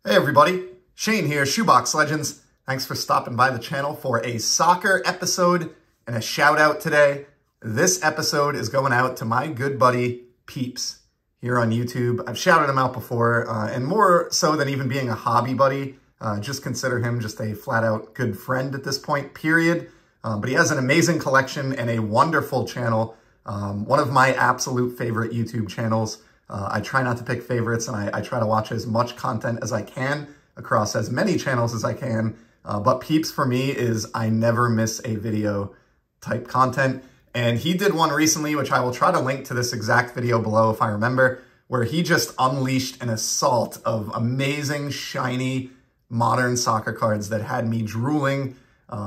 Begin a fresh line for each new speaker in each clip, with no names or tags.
Hey everybody, Shane here, Shoebox Legends. Thanks for stopping by the channel for a soccer episode and a shout out today. This episode is going out to my good buddy Peeps here on YouTube. I've shouted him out before, and more so than even being a hobby buddy, just consider him just a flat out good friend at this point, period. But he has an amazing collection and a wonderful channel. One of my absolute favorite YouTube channels. I try not to pick favorites, and I try to watch as much content as I can across as many channels as I can. But Peeps for me is I never miss a video type content. And he did one recently, which I will try to link to this exact video below if I remember, where he just unleashed an assault of amazing, shiny, modern soccer cards that had me drooling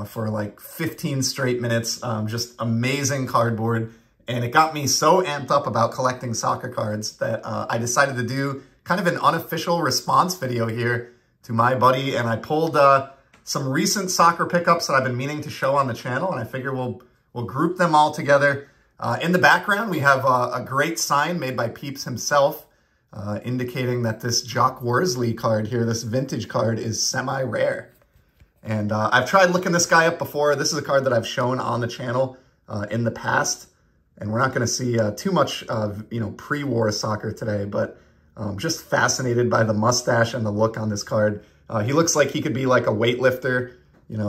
for like 15 straight minutes. Just amazing cardboard. And it got me so amped up about collecting soccer cards that I decided to do kind of an unofficial response video here to my buddy. And I pulled some recent soccer pickups that I've been meaning to show on the channel. And I figure we'll group them all together. In the background, we have a great sign made by Peeps himself, indicating that this Jock Worsley card here, this vintage card, is semi-rare. And I've tried looking this guy up before. This is a card that I've shown on the channel in the past. And we're not going to see too much of, pre-war soccer today, but just fascinated by the mustache and the look on this card. He looks like he could be like a weightlifter,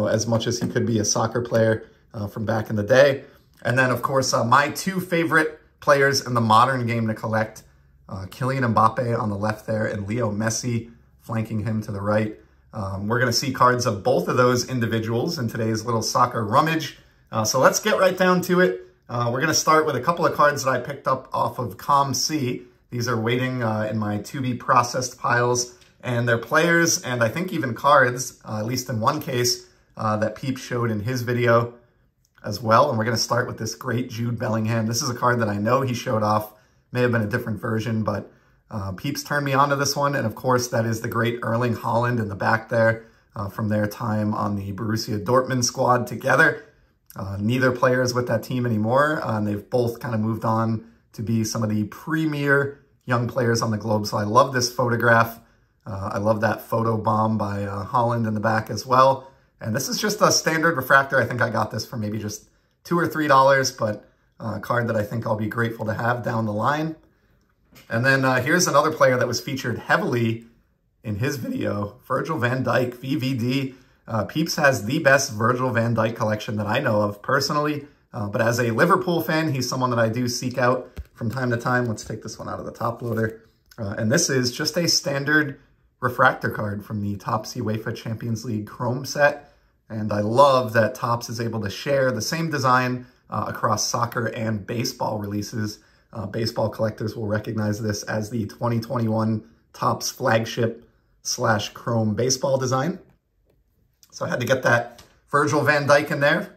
as much as he could be a soccer player from back in the day. And then, of course, my two favorite players in the modern game to collect, Kylian Mbappe on the left there and Leo Messi flanking him to the right. We're going to see cards of both of those individuals in today's little soccer rummage. So let's get right down to it. We're going to start with a couple of cards that I picked up off of COMC. These are waiting in my to-be-processed piles, and they're players and I think even cards, at least in one case, that Peeps showed in his video as well. And we're going to start with this great Jude Bellingham. This is a card that I know he showed off. May have been a different version, but Peeps turned me on to this one. And of course, that is the great Erling Haaland in the back there from their time on the Borussia Dortmund squad together. Neither player is with that team anymore, and they've both kind of moved on to be some of the premier young players on the globe. So I love this photograph. I love that photo bomb by Haaland in the back as well. And this is just a standard refractor. I think I got this for maybe just $2 or $3, but a card that I think I'll be grateful to have down the line. And then here's another player that was featured heavily in his video, Virgil van Dijk, VVD. Peeps has the best Virgil van Dijk collection that I know of personally, but as a Liverpool fan, he's someone that I do seek out from time to time. Let's take this one out of the top loader. And this is just a standard refractor card from the Topps UEFA Champions League Chrome set. And I love that Topps is able to share the same design across soccer and baseball releases. Baseball collectors will recognize this as the 2021 Topps flagship / Chrome baseball design. So I had to get that Virgil van Dijk in there.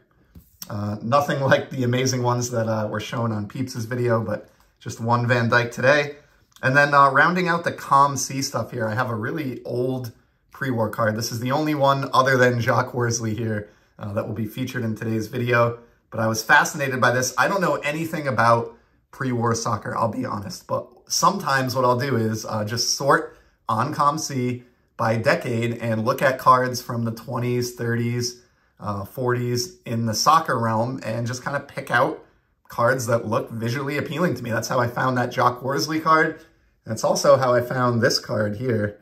Nothing like the amazing ones that were shown on Peeps' video, but just one Van Dijk today. And then rounding out the COMC stuff here, I have a really old pre-war card. This is the only one other than Jock Worsley here that will be featured in today's video. But I was fascinated by this. I don't know anything about pre-war soccer, I'll be honest. But sometimes what I'll do is just sort on COMC by decade and look at cards from the 20s, 30s, 40s in the soccer realm and just kind of pick out cards that look visually appealing to me. That's how I found that Jock Worsley card. And it's also how I found this card here.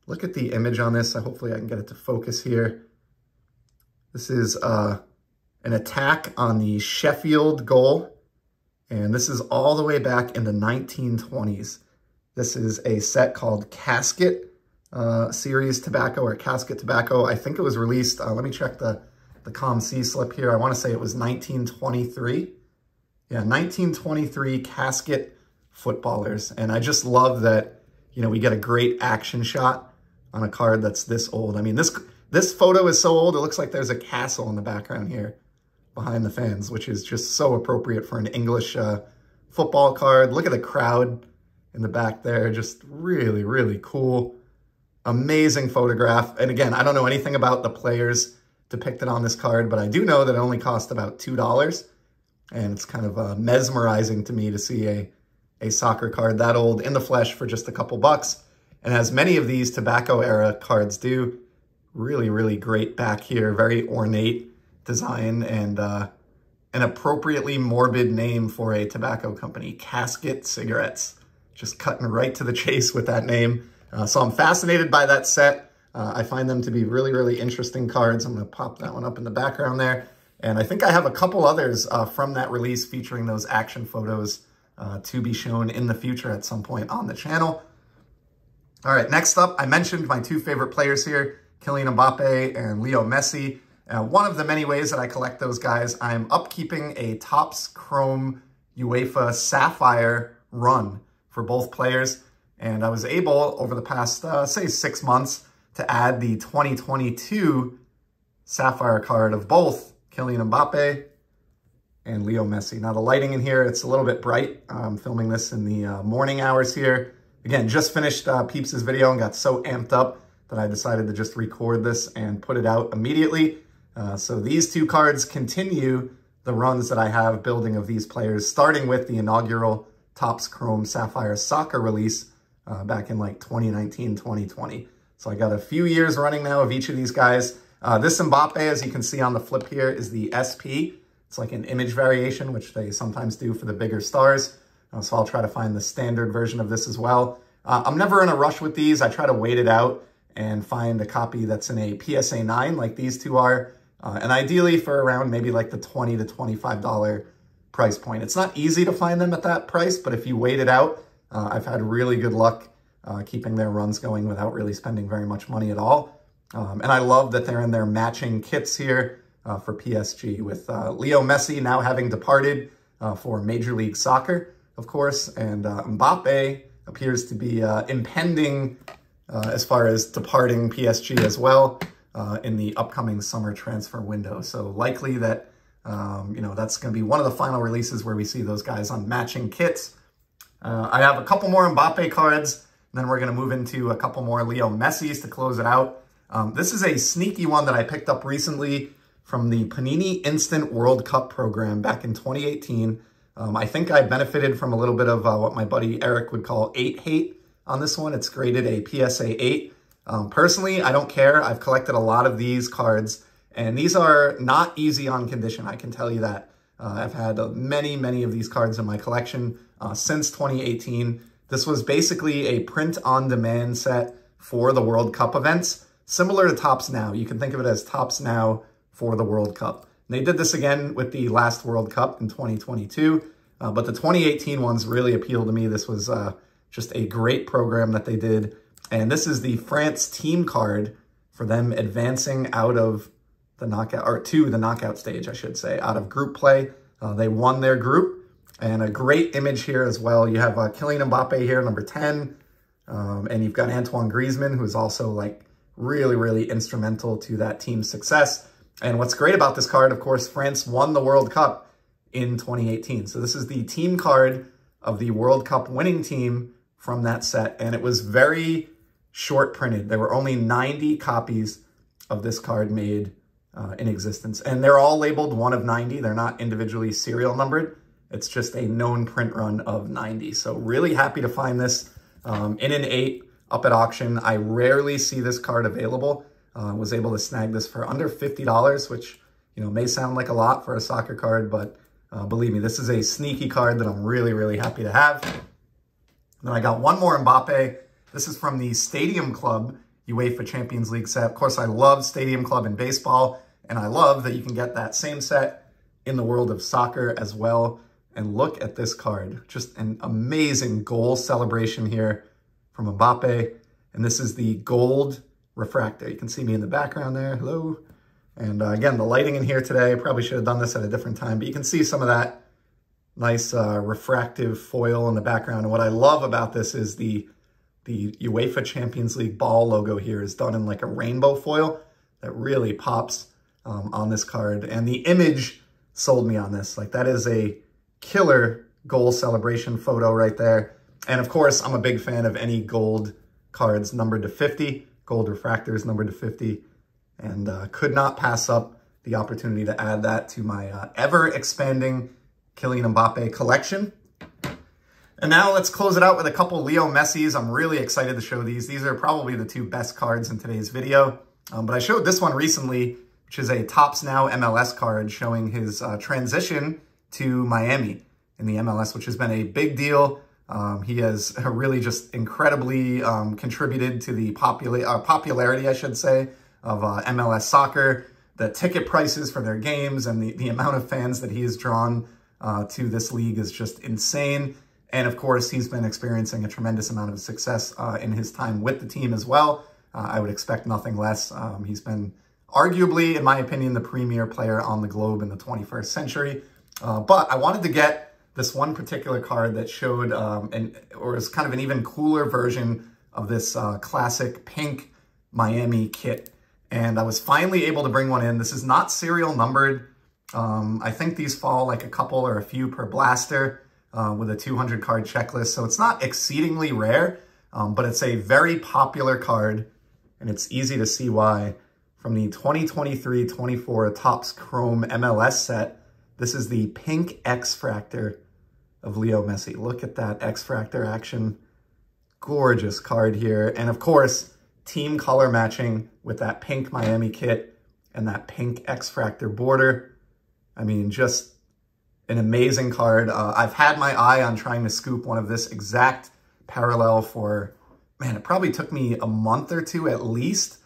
Look at the image on this. Hopefully I can get it to focus here. This is an attack on the Sheffield goal. And this is all the way back in the 1920s. This is a set called Casket Series Tobacco or Casket Tobacco. I think it was released, let me check the COMC slip here. I want to say it was 1923. Yeah, 1923 Casket Footballers. And I just love that, we get a great action shot on a card that's this old. I mean, this photo is so old, it looks like there's a castle in the background here behind the fans, which is just so appropriate for an English football card. Look at the crowd in the back there. Just really, really cool. Amazing photograph. And again, I don't know anything about the players depicted on this card, but I do know that it only cost about $2. And it's kind of mesmerizing to me to see a soccer card that old in the flesh for just a couple bucks. And as many of these tobacco era cards do, really, really great back here, very ornate design, and an appropriately morbid name for a tobacco company, Casket Cigarettes. Just cutting right to the chase with that name. So I'm fascinated by that set. I find them to be really, really interesting cards. I'm gonna pop that one up in the background there. And I think I have a couple others from that release featuring those action photos to be shown in the future at some point on the channel. All right, next up, I mentioned my two favorite players here, Kylian Mbappe and Leo Messi. One of the many ways that I collect those guys, I'm upkeeping a Topps Chrome UEFA Sapphire run for both players. And I was able, over the past, say 6 months, to add the 2022 Sapphire card of both Kylian Mbappe and Leo Messi. Now the lighting in here, it's a little bit bright. I'm filming this in the morning hours here. Again, just finished Peeps' video and got so amped up that I decided to just record this and put it out immediately. So these two cards continue the runs that I have building of these players, starting with the inaugural Topps Chrome Sapphire Soccer release back in like 2019, 2020. So I got a few years running now of each of these guys. This Mbappe, as you can see on the flip here, is the SP. It's like an image variation, which they sometimes do for the bigger stars. So I'll try to find the standard version of this as well. I'm never in a rush with these. I try to wait it out and find a copy that's in a PSA 9 like these two are. And ideally for around maybe like the $20 to $25 price point. It's not easy to find them at that price, but if you wait it out, I've had really good luck keeping their runs going without really spending very much money at all. And I love that they're in their matching kits here for PSG, with Leo Messi now having departed for Major League Soccer, of course, and Mbappe appears to be impending as far as departing PSG as well in the upcoming summer transfer window. So likely that, you know, that's going to be one of the final releases where we see those guys on matching kits. I have a couple more Mbappe cards, and then we're going to move into a couple more Leo Messis to close it out. This is a sneaky one that I picked up recently from the Panini Instant World Cup program back in 2018. I think I benefited from a little bit of what my buddy Eric would call 8 hate on this one. It's graded a PSA 8. Personally, I don't care. I've collected a lot of these cards, and these are not easy on condition, I can tell you that. I've had many of these cards in my collection since 2018. This was basically a print-on-demand set for the World Cup events, similar to Topps Now. You can think of it as Topps Now for the World Cup. And they did this again with the last World Cup in 2022, but the 2018 ones really appealed to me. This was just a great program that they did. And this is the France team card for them advancing out of the knockout, or to the knockout stage, I should say, out of group play. They won their group, and a great image here as well. You have Kylian Mbappe here, number 10, and you've got Antoine Griezmann, who's also like really instrumental to that team's success. And what's great about this card, of course, France won the World Cup in 2018. So this is the team card of the World Cup winning team from that set, and it was very short printed. There were only 90 copies of this card made in existence, and they're all labeled 1 of 90. They're not individually serial numbered. It's just a known print run of 90. So really happy to find this in an 8 up at auction. I rarely see this card available. Was able to snag this for under $50, which, you know, may sound like a lot for a soccer card, but believe me, this is a sneaky card that I'm really happy to have. Then I got one more Mbappe. This is from the Stadium Club UEFA Champions League set. Of course, I love Stadium Club in baseball, and I love that you can get that same set in the world of soccer as well. And look at this card. Just an amazing goal celebration here from Mbappe. And this is the gold refractor. You can see me in the background there. Hello. And again, the lighting in here today, I probably should have done this at a different time, but you can see some of that nice refractive foil in the background. And what I love about this is the UEFA Champions League ball logo here is done in like a rainbow foil that really pops on this card. And the image sold me on this. Like, that is a killer goal celebration photo right there. And of course, I'm a big fan of any gold cards numbered to 50. Gold refractors numbered to 50, and could not pass up the opportunity to add that to my ever-expanding Kylian Mbappe collection. And now let's close it out with a couple Leo Messis. I'm really excited to show these. These are probably the two best cards in today's video. But I showed this one recently, which is a Topps Now MLS card showing his transition to Miami in the MLS, which has been a big deal. He has really just incredibly contributed to the popularity, I should say, of MLS soccer. The ticket prices for their games and the amount of fans that he has drawn to this league is just insane. And of course, he's been experiencing a tremendous amount of success in his time with the team as well. I would expect nothing less. He's been arguably, in my opinion, the premier player on the globe in the 21st century. But I wanted to get this one particular card that showed, or is kind of an even cooler version of this classic pink Miami kit. And I was finally able to bring one in. This is not serial numbered. I think these fall like a couple or a few per blaster with a 200 card checklist. So it's not exceedingly rare, but it's a very popular card. And it's easy to see why. From the 2023-24 Topps Chrome MLS set, this is the pink X-Fractor of Leo Messi. Look at that X-Fractor action. Gorgeous card here. And of course, team color matching with that pink Miami kit and that pink X-Fractor border. I mean, just an amazing card. I've had my eye on trying to scoop one of this exact parallel for, man, it probably took me a month or two at least.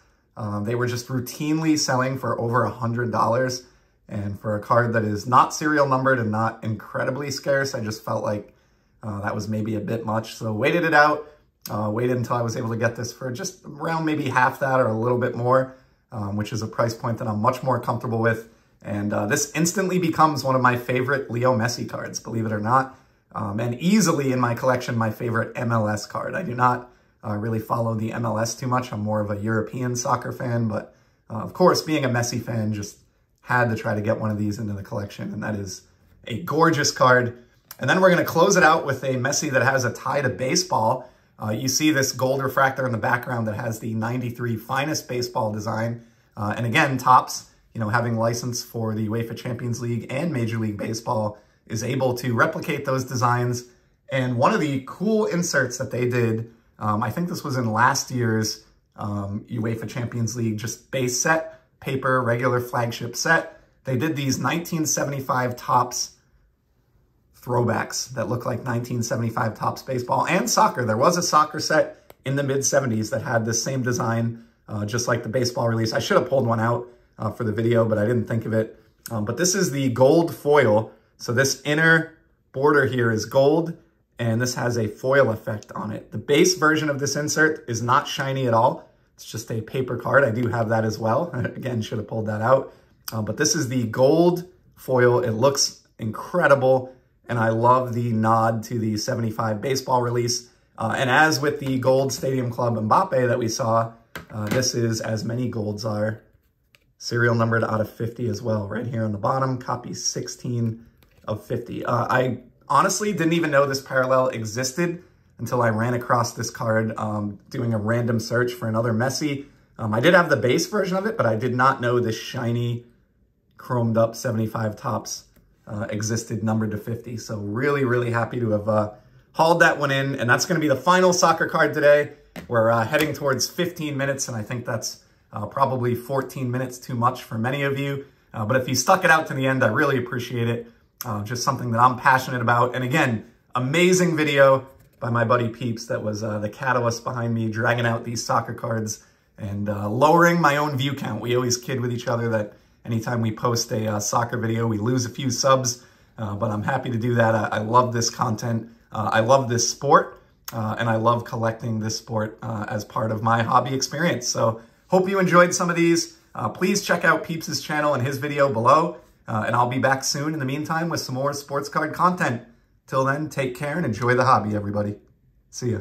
They were just routinely selling for over $100. And for a card that is not serial numbered and not incredibly scarce, I just felt like that was maybe a bit much. So waited it out, waited until I was able to get this for just around maybe half that or a little bit more, which is a price point that I'm much more comfortable with. And this instantly becomes one of my favorite Leo Messi cards, believe it or not. And easily in my collection, my favorite MLS card. I do not really follow the MLS too much. I'm more of a European soccer fan, but of course, being a Messi fan, just had to try to get one of these into the collection, and that is a gorgeous card. And then we're going to close it out with a Messi that has a tie to baseball. You see this gold refractor in the background that has the 93 finest baseball design. And again, Topps, you know, having license for the UEFA Champions League and Major League Baseball, is able to replicate those designs. And one of the cool inserts that they did, I think this was in last year's UEFA Champions League just base set, paper, regular flagship set. They did these 1975 Topps throwbacks that look like 1975 Topps baseball and soccer. There was a soccer set in the mid-70s that had the same design, just like the baseball release. I should have pulled one out for the video, but I didn't think of it. But this is the gold foil. So this inner border here is gold, and this has a foil effect on it. The base version of this insert is not shiny at all. It's just a paper card. I do have that as well. Again, should have pulled that out. But this is the gold foil. It looks incredible. And I love the nod to the 75 baseball release. And as with the gold Stadium Club Mbappe that we saw, this is, as many golds are, serial numbered out of 50 as well. Right here on the bottom, copy 16 of 50. I honestly didn't even know this parallel existed until I ran across this card doing a random search for another Messi. I did have the base version of it, but I did not know this shiny, chromed up 75 Topps existed numbered to 50. So really, really happy to have hauled that one in. And that's going to be the final soccer card today. We're heading towards 15 minutes, and I think that's probably 14 minutes too much for many of you. But if you stuck it out to the end, I really appreciate it. Just something that I'm passionate about. And again, amazing video by my buddy Peeps that was the catalyst behind me dragging out these soccer cards and lowering my own view count. We always kid with each other that anytime we post a soccer video, we lose a few subs, but I'm happy to do that. I love this content. I love this sport, and I love collecting this sport as part of my hobby experience. So hope you enjoyed some of these. Please check out Peeps' channel and his video below, and I'll be back soon in the meantime with some more sports card content. Till then, take care and enjoy the hobby, everybody. See ya.